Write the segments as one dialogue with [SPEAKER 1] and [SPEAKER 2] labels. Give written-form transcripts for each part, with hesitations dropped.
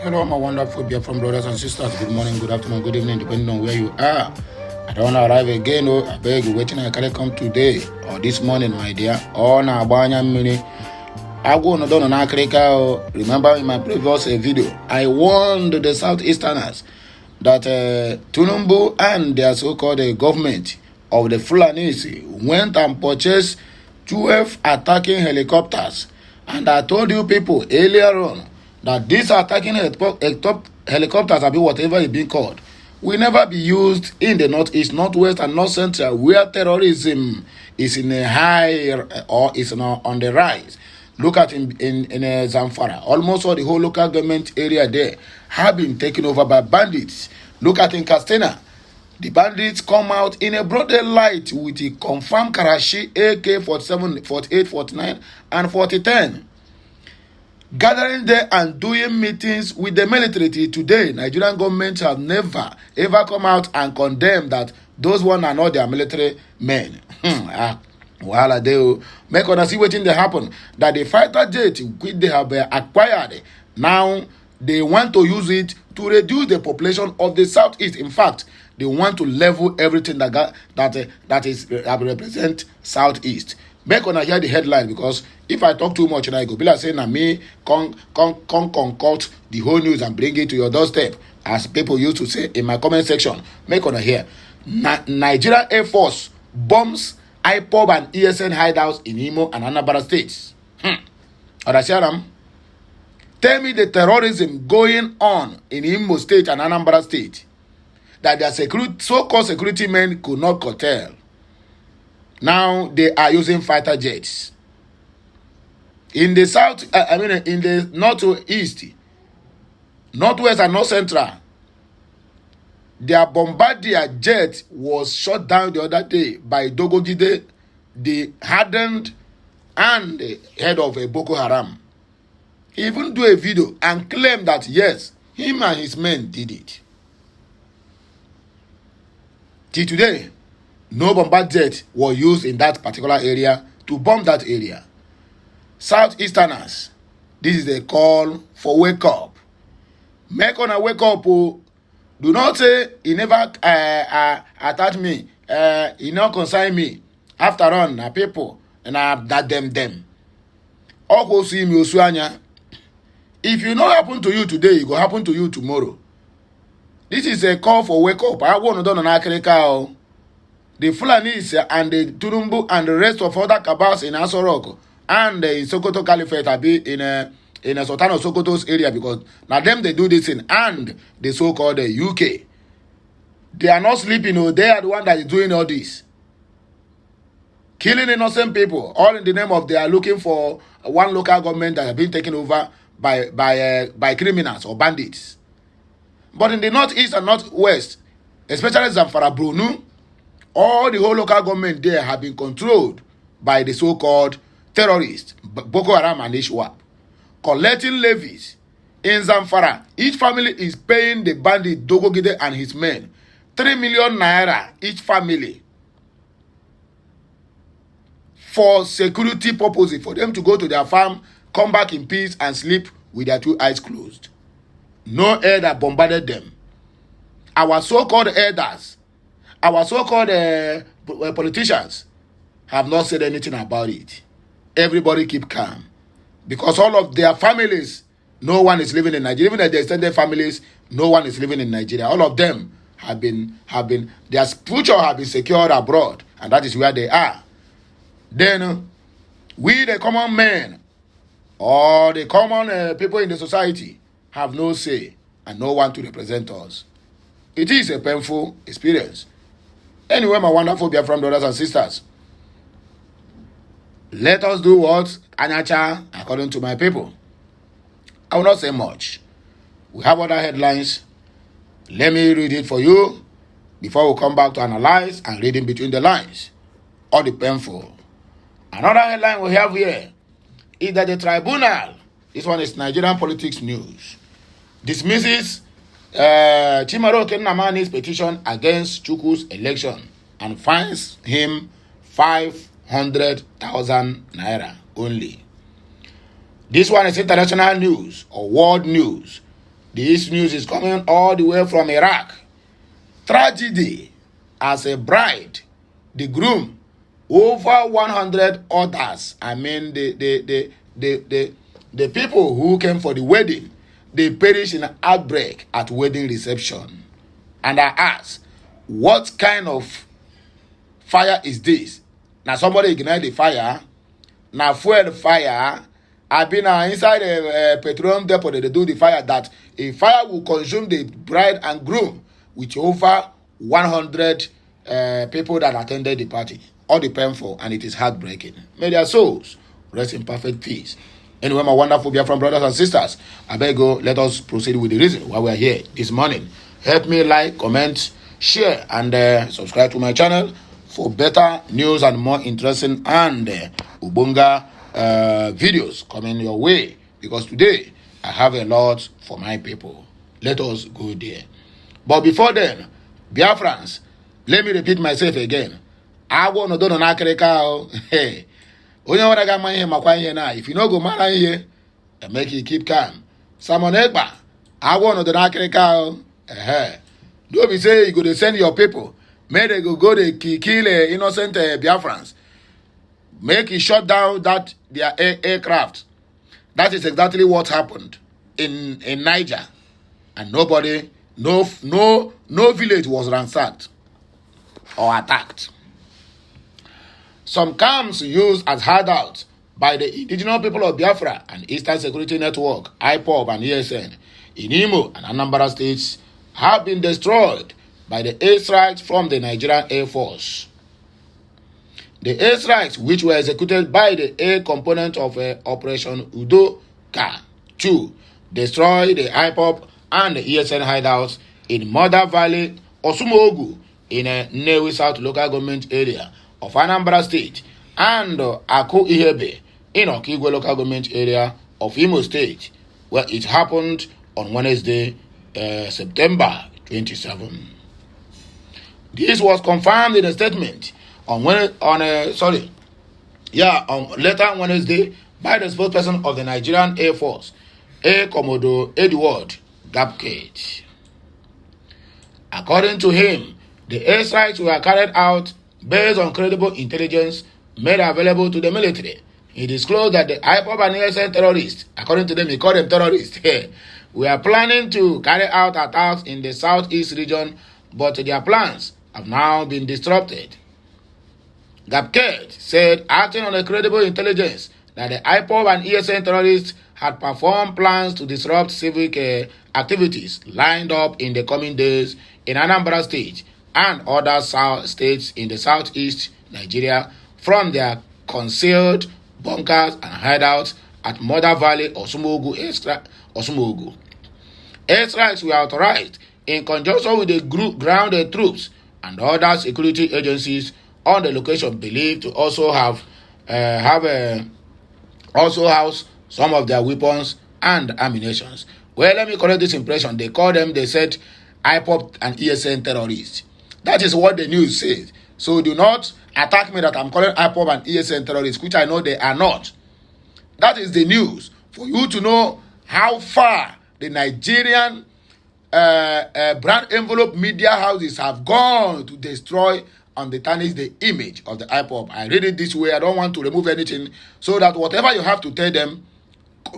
[SPEAKER 1] Hello, my wonderful BIAFRA brothers and sisters. Good morning, good afternoon, good evening, depending on where you are. I don't want to arrive again. Oh, I beg you, waiting. I can't come today or this morning, my dear. Oh, na banya mini. I go no don na Africa. Remember in my previous video, I warned the Southeasterners that Tinubu and their so-called government of the Fulanis went and purchased 12 attacking helicopters. And I told you people earlier on that these attacking helicopters, or whatever it's being called, will never be used in the northeast, northwest, and north central, where terrorism is in a high or is on the rise. Look at in Zamfara, almost all the whole local government area there have been taken over by bandits. Look at in Castena, the bandits come out in a broad daylight with a confirmed Karachi AK-47, 48, 49, and 4010. Gathering there and doing meetings with the military today. Nigerian government have never ever come out and condemn that those one are not their military men. Well, they make us see what they happen. That the fighter jet which they have acquired, now they want to use it to reduce the population of the southeast. In fact, they want to level everything that represent southeast. Make on hear the headline, because if I talk too much, I go be like saying na me concoct the whole news and bring it to your doorstep, as people used to say in my comment section. Make on hear. Nigerian Air Force bombs IPOB and ESN hideouts in Imo and Anambra states. Tell me the terrorism going on in Imo state and Anambra state that their so-called security men could not curtail. Now they are using fighter jets. In the south, in the northeast, northwest, and north central, their bombardier jet was shot down the other day by Dogogide, the hardened and the head of a Boko Haram. He even do a video and claim that yes, him and his men did it. Till today, no bombard jet was used in that particular area to bomb that area. Southeasterners, this is a call for wake up. Make on a wake up. Oh. Do not say he never attacked me. He not consign me. After all, na people and that them. All go see me Osuanya. If you not happen to you today, it will happen to you tomorrow. This is a call for wake up. I want to do an Africa. The Fulanis and the Tinubu and the rest of other cabals in Asorok and in Sokoto Caliphate are be in a Sultan of Sokoto's area, because now them they do this in, and the so-called UK. They are not sleeping. They are the one that is doing all this. Killing innocent people, all in the name of they are looking for one local government that has been taken over by criminals or bandits. But in the northeast and northwest, especially Zamfara, Brunu, all the whole local government there have been controlled by the so-called terrorists, Boko Haram and Ishwap, collecting levies. In Zamfara, each family is paying the bandit Dogogide and his men 3 million naira each family for security purposes, for them to go to their farm, come back in peace and sleep with their two eyes closed. No air that bombarded them. Our so-called elders, our so-called politicians have not said anything about it. Everybody keep calm. Because all of their families, no one is living in Nigeria. Even their extended families, no one is living in Nigeria. All of them have been, their future have been secured abroad. And that is where they are. Then, we the common men, or the common people in the society, have no say and no one to represent us. It is a painful experience. Anyway, my wonderful BIAFRA brothers and sisters, let us do what Anyacha, according to my people. I will not say much. We have other headlines. Let me read it for you before we come back to analyze and read in between the lines. All the painful. Another headline we have here is that the tribunal, this one is Nigerian politics news, dismisses Chimaro Kennamani's petition against Chukwu's election and fines him 500,000 naira only. This one is international news or world news. This news is coming all the way from Iraq. Tragedy as a bride, the groom, over 100 others. I mean, the people who came for the wedding, they perished in an outbreak at wedding reception. And I asked, what kind of fire is this? Now somebody ignite the fire. Now fuel the fire. I've been inside a petroleum depot. They do the fire that a fire will consume the bride and groom with over 100 people that attended the party. All the painful, and it is heartbreaking. May their souls rest in perfect peace. Anyway, my wonderful BIAFRA brothers and sisters, I beg you, let us proceed with the reason why we are here this morning. Help me like, comment, share, and subscribe to my channel for better news and more interesting and ubunga videos coming your way. Because today, I have a lot for my people. Let us go there. But before then, Biafrans, let me repeat myself again. I want to do an akrika. Hey, only what I got my here, my here now. If you no go man here, make you keep calm. Someone Egba, I want to do an akrika. Don't be say you go to send your people. May they go to kill innocent Biafrans. Make it shut down that their aircraft. That is exactly what happened in Niger, and nobody, no village was ransacked or attacked. Some camps used as hideouts by the indigenous people of Biafra and Eastern Security Network, IPOB and ESN, in Imo and Anambra states have been destroyed by the airstrikes from the Nigerian Air Force. The airstrikes, which were executed by the air component of Operation Udoka 2, destroyed the IPOB and the ESN hideouts in Mother Valley, Osumogu, in a Nnewi South local government area of Anambra State, and Aku Ihebe in Okigwe local government area of Imo State, where it happened on Wednesday, September 27. This was confirmed in a statement on later Wednesday by the spokesperson of the Nigerian Air Force, Air Commodore Edward Gapgate. According to him, the airstrikes were carried out based on credible intelligence made available to the military. He disclosed that the IPOB and ESN terrorists, according to them, he called them terrorists, we are planning to carry out attacks in the southeast region, but their plans have now been disrupted. Gapgate said, acting on a credible intelligence, that the IPOB and ESN terrorists had performed plans to disrupt civic activities lined up in the coming days in Anambra State and other states in the southeast Nigeria from their concealed bunkers and hideouts at Mother Valley, Osumogu. Airstrikes were authorized in conjunction with the grounded troops and other security agencies on the location believed to also house some of their weapons and ammunition. Well, let me correct this impression. They said IPOB and ESN terrorists. That is what the news says. So do not attack me that I'm calling IPOB and ESN terrorists, which I know they are not. That is the news. For you to know how far the Nigerian brand envelope media houses have gone to destroy and tarnish the image of the IPOB. I read it this way. I don't want to remove anything, so that whatever you have to tell them,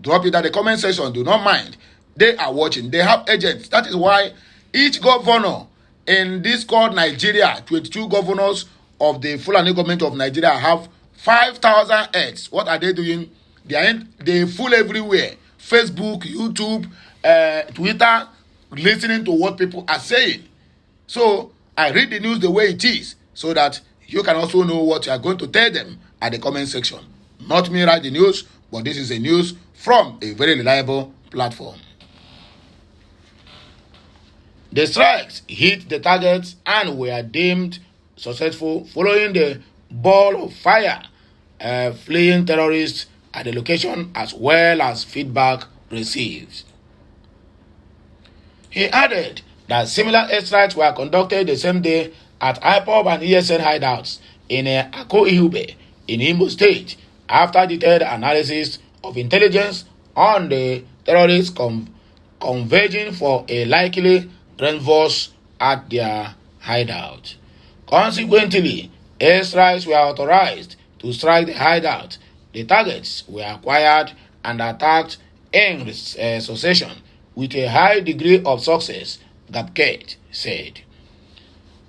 [SPEAKER 1] drop it at the comment section. Do not mind. They are watching. They have agents. That is why each governor in this called Nigeria, 22 governors of the Fulani government of Nigeria have 5,000 heads. What are they doing? They full everywhere. Facebook, YouTube, Twitter, listening to what people are saying. So I read the news the way it is, so that you can also know what you are going to tell them at the comment section. Not me write the news, but this is a news from a very reliable platform. The strikes hit the targets and were deemed successful following the ball of fire fleeing terrorists at the location, as well as feedback received. He added that similar airstrikes were conducted the same day at IPOB and ESN hideouts in Ako Ihube in Imo State after detailed analysis of intelligence on the terrorists converging for a likely reinforce at their hideout. Consequently, airstrikes were authorized to strike the hideout. The targets were acquired and attacked in succession with a high degree of success, Gapket said.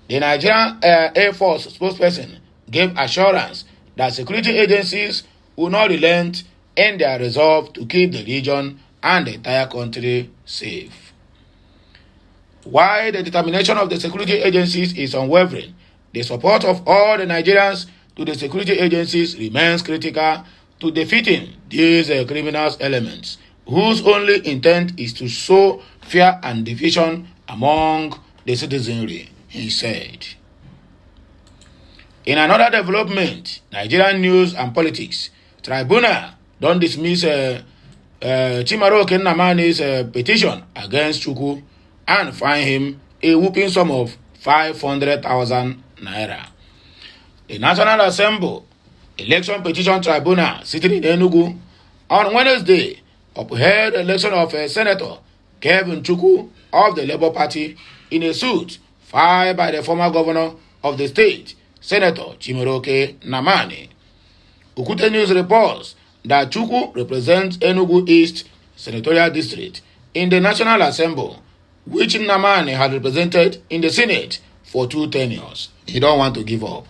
[SPEAKER 1] The Nigerian Air Force spokesperson gave assurance that security agencies will not relent in their resolve to keep the region and the entire country safe. While the determination of the security agencies is unwavering, the support of all the Nigerians to the security agencies remains critical to defeating these criminal elements, whose only intent is to sow fear and division among the citizenry, he said. In another development, Nigerian News and Politics Tribunal don't dismiss Chimaroke Nnamani's petition against Chukwu and fine him a whooping sum of 500,000 naira. The National Assembly Election Petition Tribunal sitting in Enugu on Wednesday upheld the election of Senator Kevin Chukwu of the Labour Party in a suit filed by the former governor of the state, Senator Chimaroke Nnamani. Okute News reports that Chukwu represents Enugu East Senatorial District in the National Assembly, which Nnamani had represented in the Senate for 2 tenures. He don't want to give up.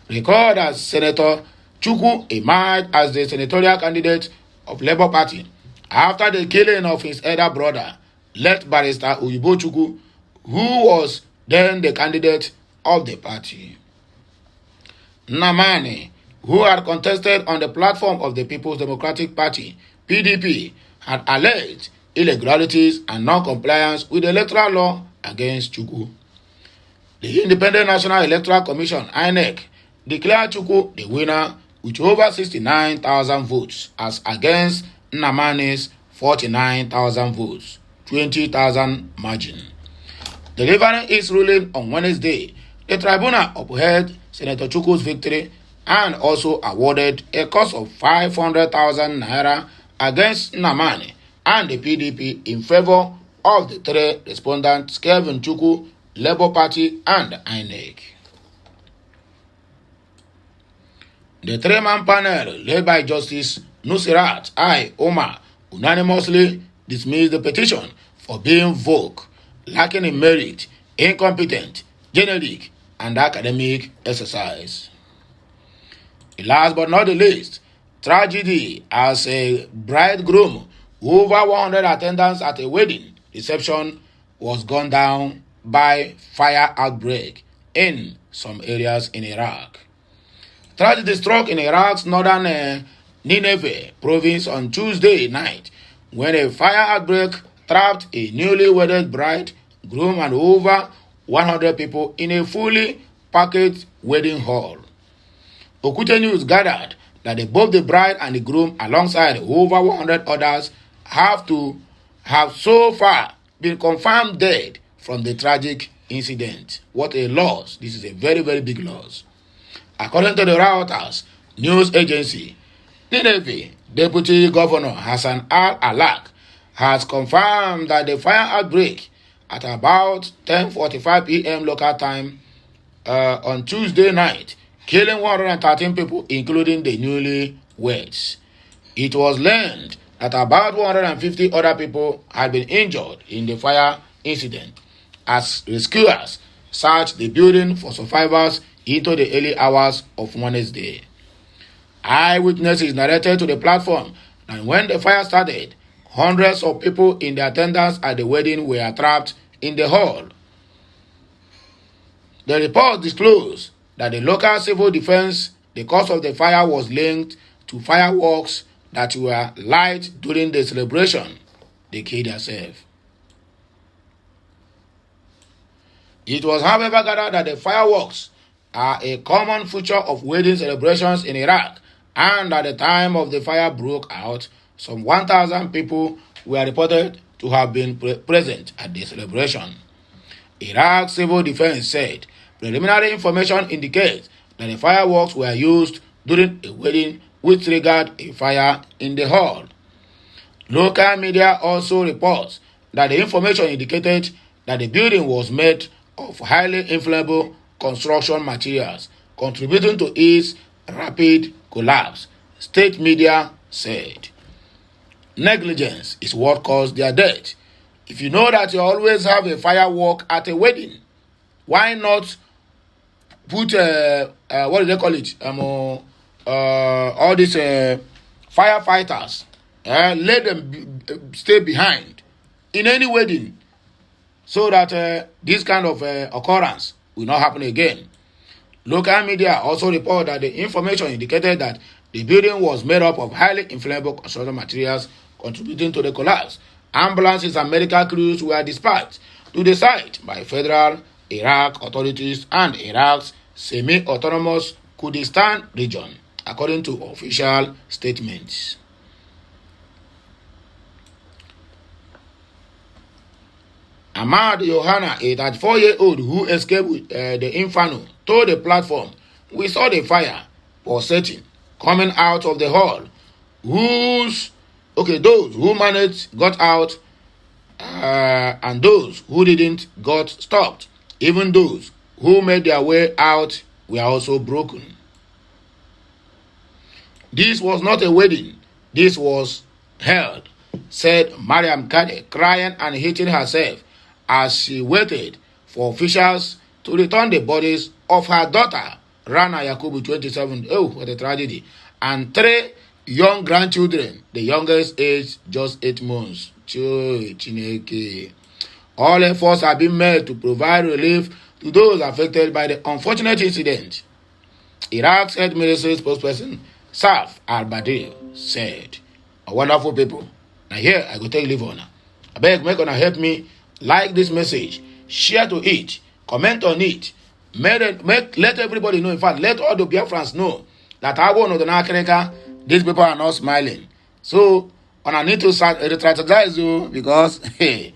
[SPEAKER 1] Recall that Senator Chukwu emerged as the senatorial candidate of Labour Party after the killing of his elder brother, late Barrister Uyibo Chukwu, who was then the candidate of the party. Nnamani, who had contested on the platform of the People's Democratic Party, PDP, had alleged irregularities and non-compliance with the electoral law against Chukwu. The Independent National Electoral Commission, INEC, declared Chukwu the winner with over 69,000 votes as against Nnamani's 49,000 votes, 20,000 margin. Delivering its ruling on Wednesday, the tribunal upheld Senator Chukwu's victory and also awarded a cost of 500,000 naira against Nnamani and the PDP in favor of the 3 respondents, Kevin Chukwu, Labour Party, and INEC. The 3-man panel led by Justice Nusirat I. Omar unanimously dismissed the petition for being vogue, lacking in merit, incompetent, generic, and academic exercise. Last but not the least, tragedy as a bridegroom, over 100 attendants at a wedding reception was gunned down by fire outbreak in some areas in Iraq. Tragedy struck in Iraq's northern Nineveh province on Tuesday night when a fire outbreak trapped a newly wedded bride, groom, and over 100 people in a fully packaged wedding hall. Okute News gathered that both the bride and the groom, alongside over 100 others, have so far been confirmed dead from the tragic incident. What a loss. This is a very, very big loss. According to the Reuters news agency, Nineveh Deputy Governor Hassan Al-Alak has confirmed that the fire outbreak at about 10:45 p.m. local time on Tuesday night, killing 113 people, including the newlyweds. It was learned that about 150 other people had been injured in the fire incident as rescuers searched the building for survivors into the early hours of Wednesday. Eyewitnesses narrated to the platform that when the fire started, hundreds of people in the attendance at the wedding were trapped in the hall. The report disclosed that the local civil defense, the cause of the fire was linked to fireworks that were lit during the celebration. They killed themselves. It was, however, gathered that the fireworks are a common feature of wedding celebrations in Iraq, and at the time of the fire broke out, some 1,000 people were reported to have been present at the celebration. Iraq's civil defense said preliminary information indicates that the fireworks were used during a wedding which triggered a fire in the hall. Local media also reports that the information indicated that the building was made of highly inflammable construction materials, contributing to its rapid collapse, state media said. Negligence is what caused their death. If you know that you always have a firework at a wedding, why not put what do they call it? All these firefighters, let them stay behind in any wedding, so that this kind of occurrence will not happen again. Local media also report that the information indicated that the building was made up of highly inflammable construction materials, contributing to the collapse. Ambulances and medical crews were dispatched to the site by federal Iraq authorities and Iraq's semi-autonomous Kurdistan region, according to official statements. Ahmad Yohana, a 34-year-old who escaped with the inferno, told the platform, "We saw the fire pulsating coming out of the hall. Those who managed got out, and those who didn't got stopped. Even those who made their way out were also broken." This was not a wedding. This was hell, said Mariam Kade, crying and hitting herself as she waited for officials to return the bodies of her daughter, Rana Yakubu, 27. Oh, what a tragedy. And 3 young grandchildren, the youngest age just 8 months. All efforts have been made to provide relief to those affected by the unfortunate incident. Iraq's head military spokesperson, Saif al-Badr, said, "A wonderful people. Now here I go take leave on. I beg, make una help me like this message, share to it, comment on it, let everybody know. In fact, let all the Biafrans know that I want to know these people are not smiling. So, I need to strategize you, because hey,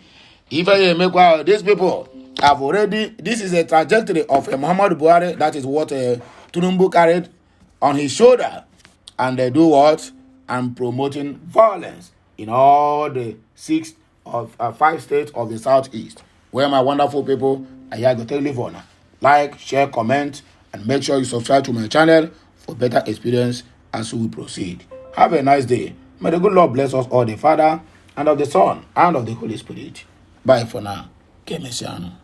[SPEAKER 1] if I make these people have already, this is a trajectory of Muhammad Buhari. That is what Tunumbu carried on his shoulder, and they do what? And promoting violence in all the 5 states of the southeast. Where my wonderful people are here to live on. Like, share, comment, and make sure you subscribe to my channel for better experience as we proceed. Have a nice day. May the good Lord bless us all, the Father, and of the Son, and of the Holy Spirit. Bye for now. Kemesiano.